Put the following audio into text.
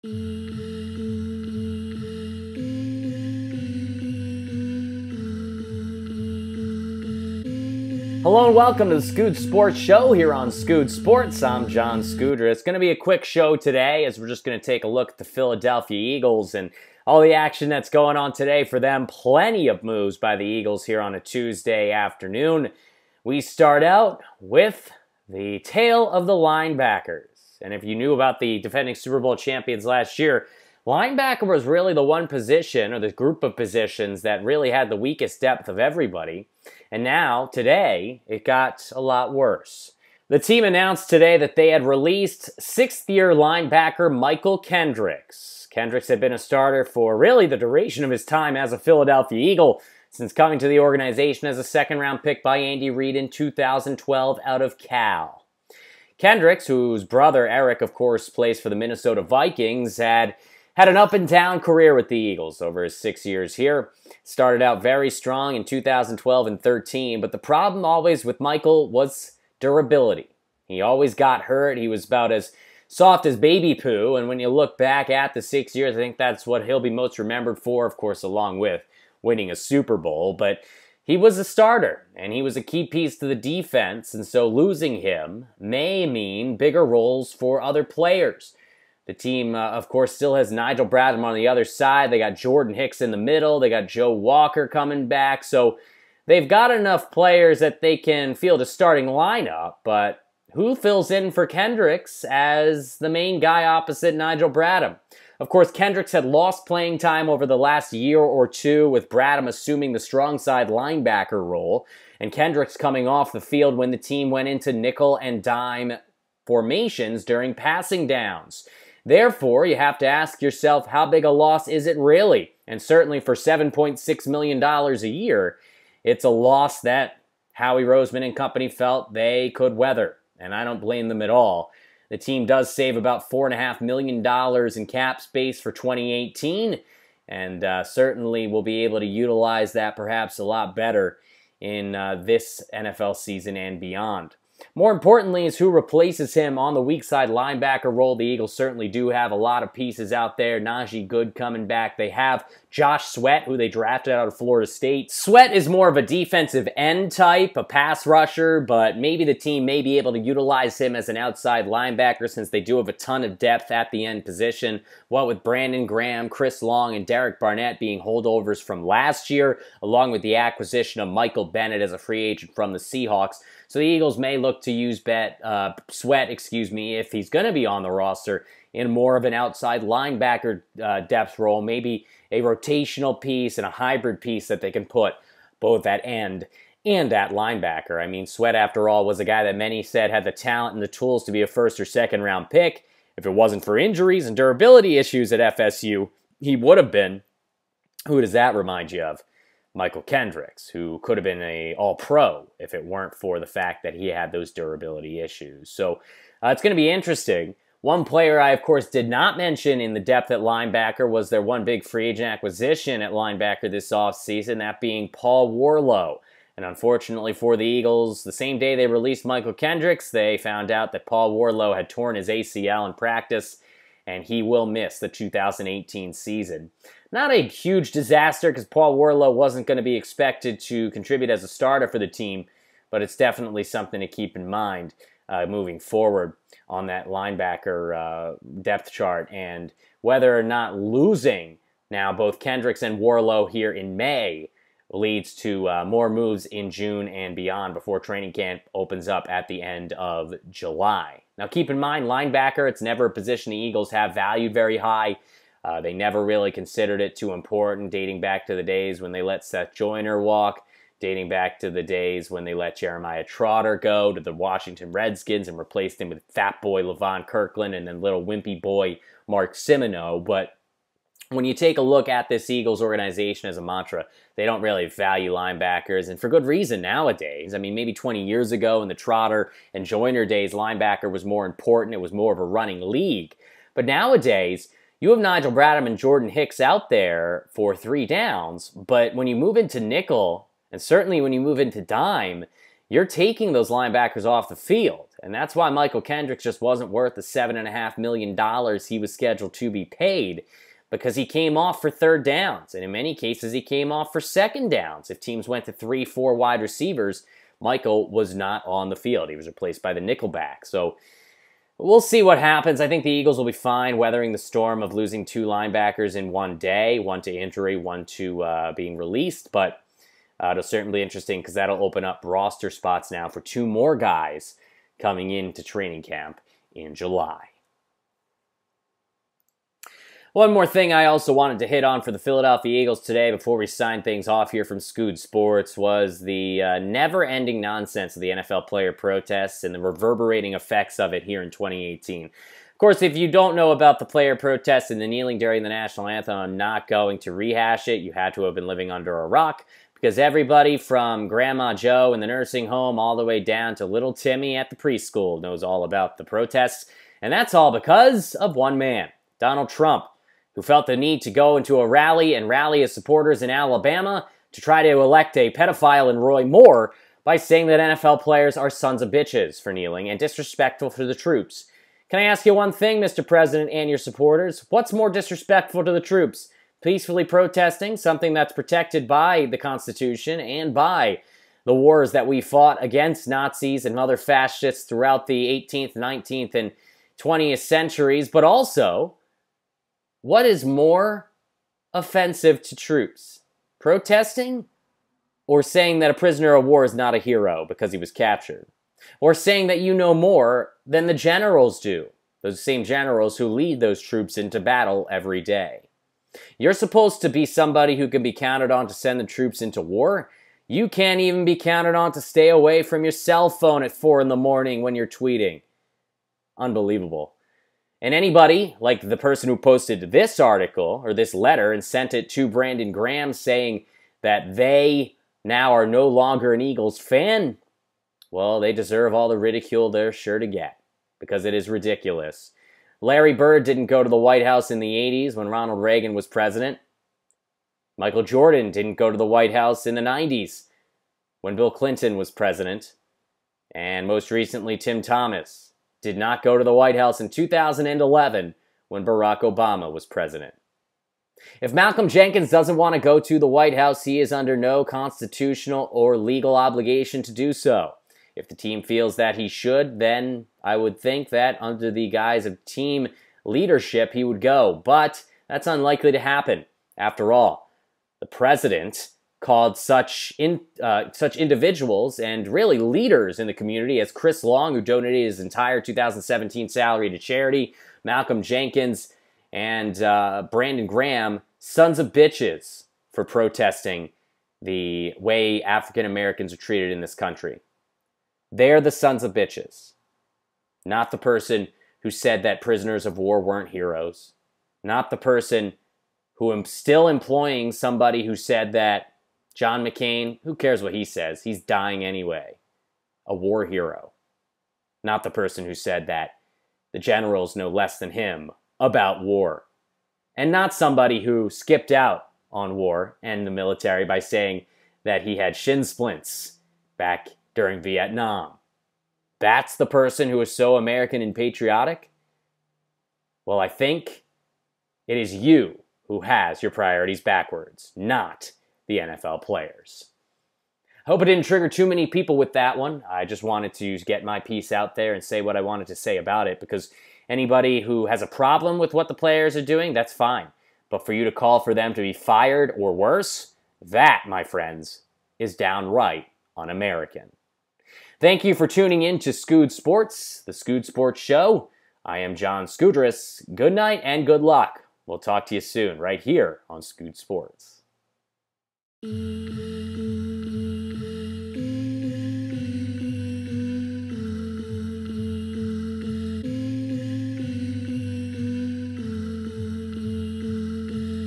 Hello and welcome to the SkoodSports show here on SkoodSports. I'm John Scooter. It's going to be a quick show today as we're just going to take a look at the Philadelphia Eagles and all the action that's going on today for them. Plenty of moves by the Eagles here on a Tuesday afternoon. We start out with the tale of the linebackers. And if you knew about the defending Super Bowl champions last year, linebacker was really the one position or the group of positions that really had the weakest depth of everybody. And now, today, it got a lot worse. The team announced today that they had released sixth-year linebacker Mychal Kendricks. Kendricks had been a starter for really the duration of his time as a Philadelphia Eagle, since coming to the organization as a second-round pick by Andy Reid in 2012 out of Cal. Kendricks, whose brother Eric, of course, plays for the Minnesota Vikings, had an up-and-down career with the Eagles over his 6 years here. Started out very strong in 2012 and 13, but the problem always with Mychal was durability. He always got hurt. He was about as soft as baby poo, and when you look back at the 6 years, I think that's what he'll be most remembered for, of course, along with winning a Super Bowl. But he was a starter, and he was a key piece to the defense, and so losing him may mean bigger roles for other players. The team, of course, still has Nigel Bradham on the other side. They got Jordan Hicks in the middle. They got Joe Walker coming back. So they've got enough players that they can field a starting lineup. But who fills in for Kendricks as the main guy opposite Nigel Bradham? Of course, Kendricks had lost playing time over the last year or two, with Bradham assuming the strong side linebacker role, and Kendricks coming off the field when the team went into nickel and dime formations during passing downs. Therefore, you have to ask yourself, how big a loss is it really? And certainly for $7.6 million a year, it's a loss that Howie Roseman and company felt they could weather, and I don't blame them at all. The team does save about $4.5 million in cap space for 2018, and certainly will be able to utilize that perhaps a lot better in this NFL season and beyond. More importantly is who replaces him on the weak side linebacker role. The Eagles certainly do have a lot of pieces out there. Najee Good coming back. They have Josh Sweat, who they drafted out of Florida State. Sweat is more of a defensive end type, a pass rusher, but maybe the team may be able to utilize him as an outside linebacker since they do have a ton of depth at the end position. What with Brandon Graham, Chris Long, and Derek Barnett being holdovers from last year, along with the acquisition of Michael Bennett as a free agent from the Seahawks. So the Eagles may look to use Sweat, if he's going to be on the roster, in more of an outside linebacker depth role, maybe a rotational piece and a hybrid piece that they can put both at end and at linebacker. I mean, Sweat, after all, was a guy that many said had the talent and the tools to be a first or second round pick. If it wasn't for injuries and durability issues at FSU, he would have been. Who does that remind you of? Mychal Kendricks, who could have been an all-pro if it weren't for the fact that he had those durability issues. So it's going to be interesting. One player I, of course, did not mention in the depth at linebacker was their one big free agent acquisition at linebacker this offseason, that being Paul Warlow. And unfortunately for the Eagles, the same day they released Mychal Kendricks, they found out that Paul Warlow had torn his ACL in practice, and he will miss the 2018 season. Not a huge disaster because Paul Warlow wasn't going to be expected to contribute as a starter for the team, but it's definitely something to keep in mind moving forward on that linebacker depth chart, and whether or not losing now both Kendricks and Warlow here in May leads to more moves in June and beyond before training camp opens up at the end of July. Now keep in mind, linebacker, it's never a position the Eagles have valued very high. They never really considered it too important, dating back to the days when they let Seth Joyner walk, dating back to the days when they let Jeremiah Trotter go to the Washington Redskins and replaced him with fat boy Levon Kirkland and then little wimpy boy Mark Simoneau. But when you take a look at this Eagles organization as a mantra, they don't really value linebackers, and for good reason nowadays. I mean, maybe 20 years ago in the Trotter and Joyner days, linebacker was more important. It was more of a running league. But nowadays, you have Nigel Bradham and Jordan Hicks out there for 3 downs, but when you move into nickel, and certainly when you move into dime, you're taking those linebackers off the field. And that's why Michael Kendricks just wasn't worth the $7.5 million he was scheduled to be paid, because he came off for third downs. And in many cases, he came off for second downs. If teams went to 3-4 wide receivers, Michael was not on the field. He was replaced by the nickelback. So we'll see what happens. I think the Eagles will be fine weathering the storm of losing 2 linebackers in one day, one to injury, one to being released. But it'll certainly be interesting because that'll open up roster spots now for 2 more guys coming into training camp in July. One more thing I also wanted to hit on for the Philadelphia Eagles today before we sign things off here from SkoodSports was the never-ending nonsense of the NFL player protests and the reverberating effects of it here in 2018. Of course, if you don't know about the player protests and the kneeling during the national anthem, I'm not going to rehash it. You had to have been living under a rock, because everybody from Grandma Joe in the nursing home all the way down to little Timmy at the preschool knows all about the protests. And that's all because of one man, Donald Trump, who felt the need to go into a rally and rally his supporters in Alabama to try to elect a pedophile in Roy Moore by saying that NFL players are sons of bitches for kneeling and disrespectful to the troops. Can I ask you one thing, Mr. President and your supporters? What's more disrespectful to the troops? Peacefully protesting, something that's protected by the Constitution and by the wars that we fought against Nazis and other fascists throughout the 18th, 19th, and 20th centuries, but also, what is more offensive to troops? Protesting? Or saying that a prisoner of war is not a hero because he was captured? Or saying that you know more than the generals do, those same generals who lead those troops into battle every day? You're supposed to be somebody who can be counted on to send the troops into war. You can't even be counted on to stay away from your cell phone at 4 in the morning when you're tweeting. Unbelievable. And anybody, like the person who posted this article or this letter and sent it to Brandon Graham saying that they now are no longer an Eagles fan, well, they deserve all the ridicule they're sure to get, because it is ridiculous. Larry Bird didn't go to the White House in the 80s when Ronald Reagan was president. Michael Jordan didn't go to the White House in the 90s when Bill Clinton was president. And most recently, Tim Thomas did not go to the White House in 2011 when Barack Obama was president. If Malcolm Jenkins doesn't want to go to the White House, he is under no constitutional or legal obligation to do so. If the team feels that he should, then I would think that under the guise of team leadership, he would go. But that's unlikely to happen. After all, the president called such individuals and really leaders in the community as Chris Long, who donated his entire 2017 salary to charity, Malcolm Jenkins, and Brandon Graham, sons of bitches for protesting the way African Americans are treated in this country. They're the sons of bitches, not the person who said that prisoners of war weren't heroes, not the person who am still employing somebody who said that John McCain, who cares what he says, he's dying anyway, a war hero, not the person who said that the generals know less than him about war, and not somebody who skipped out on war and the military by saying that he had shin splints back during Vietnam. That's the person who is so American and patriotic? Well, I think it is you who has your priorities backwards, not the NFL players. Hope I didn't trigger too many people with that one. I just wanted to get my piece out there and say what I wanted to say about it, because anybody who has a problem with what the players are doing, that's fine. But for you to call for them to be fired or worse, that, my friends, is downright un-American. Thank you for tuning in to SkoodSports, the SkoodSports Show. I am John Skoudris. Good night and good luck. We'll talk to you soon right here on SkoodSports.